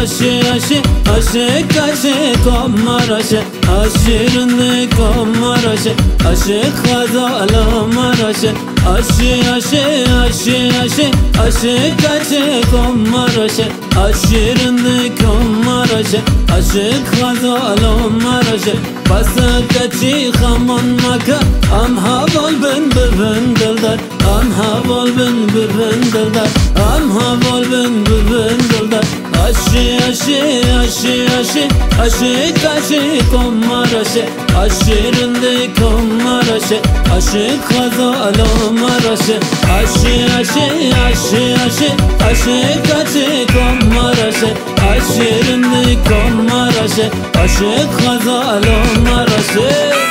aşık aşık Omar aşırınlık Omar aşık Hazalımar aşık Omar aşırınlık Omar aşık Hazalımar Basakati khaman maka am havol bin bibin dildar am havol bin bibin dildar am havol bin bibin dildar aşık Omar aşırınlık Omar aşık Hazalımar aşık Omar aşırınlık Omar aşık Hazalımar aşık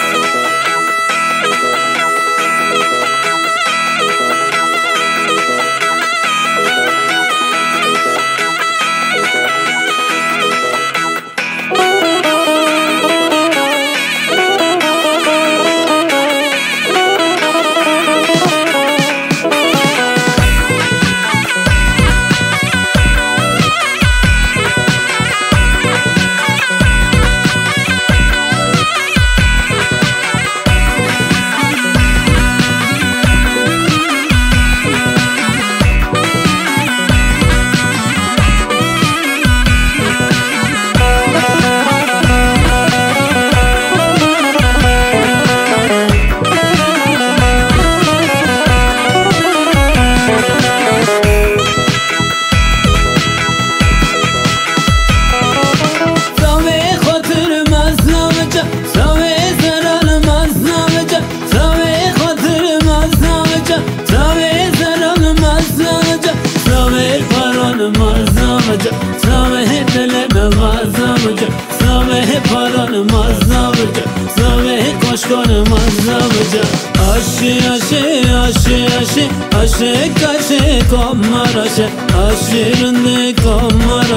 Omar aşırınlık Omar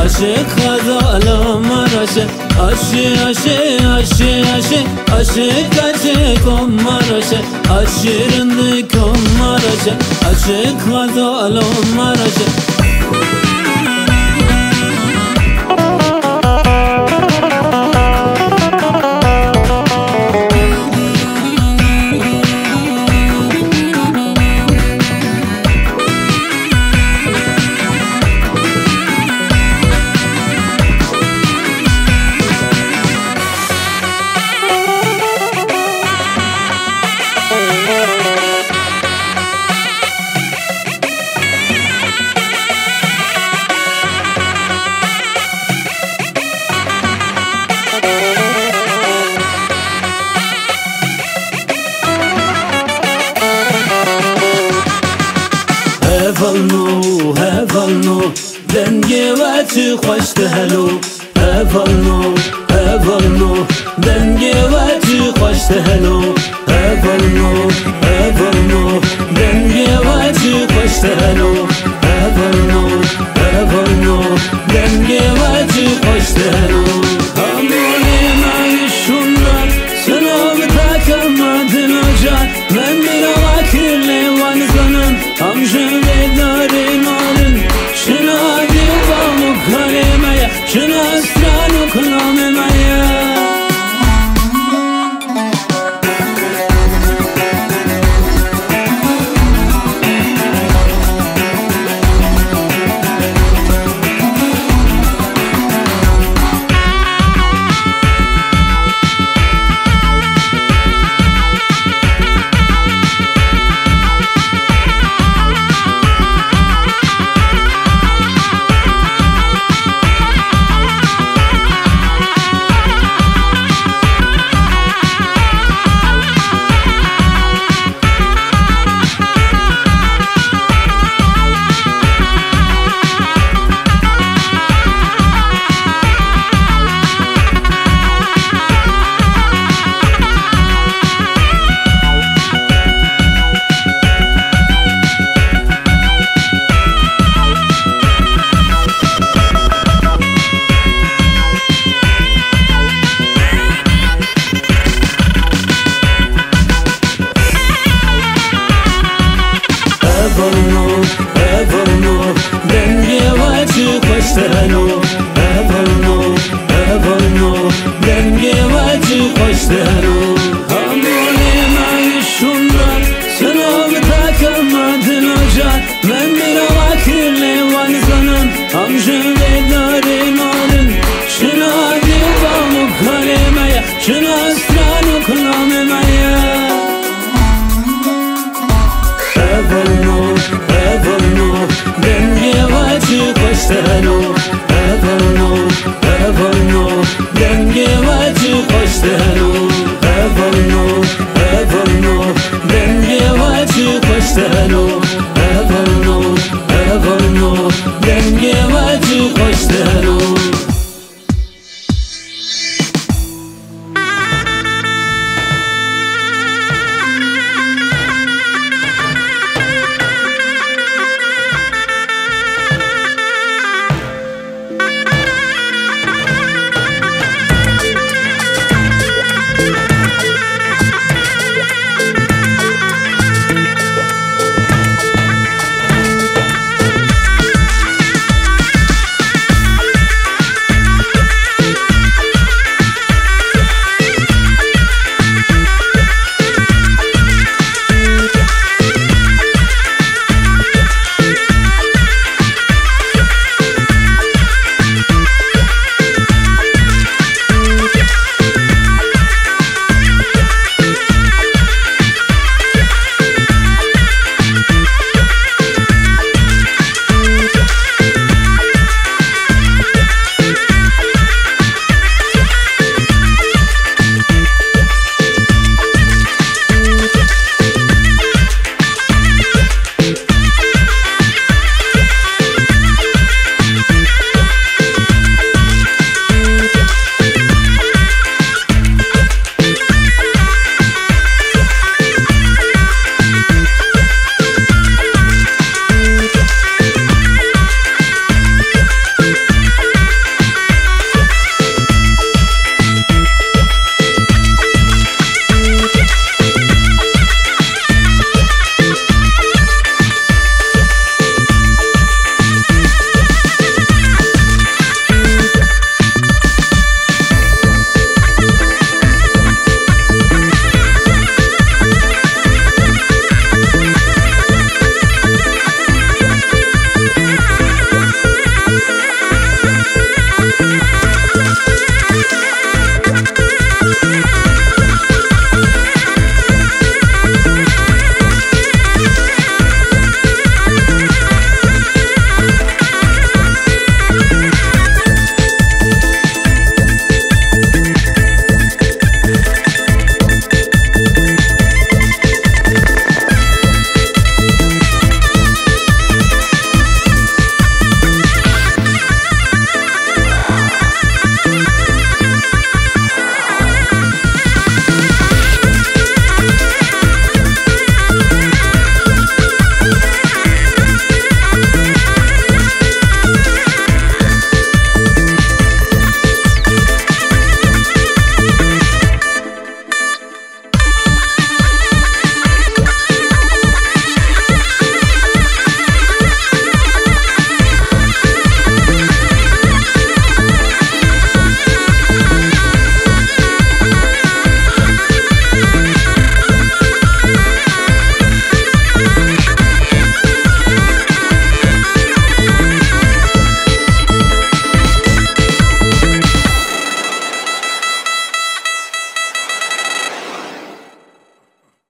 aşık Hazalımar aşık Omar aşırınlık Omar aşık Hazalımar هفلنو دنگی و چی خوش تهلو هفلنو دنگی و چی خوش تهلو هفلنو دنگی و چی خوش تهلو هفلنو دنگی و چی خوش تهلو همونی مایشونlar سلام تاکم دنجات من میرا وکیل لیوان کنم همشون بداریم آلن شنا دیوام و کلمه شنا استران و کلامه خوشتهلو اولنو اولنو دنگی وجی خوشتهلو همونی من سنام تاکمدن اجاد من میرا وکیلی وانزنم همجن دارین آلن شنا دیوامو کلمه شنا اسرانو کلامه اولنو دنگی وجی خوشتهلو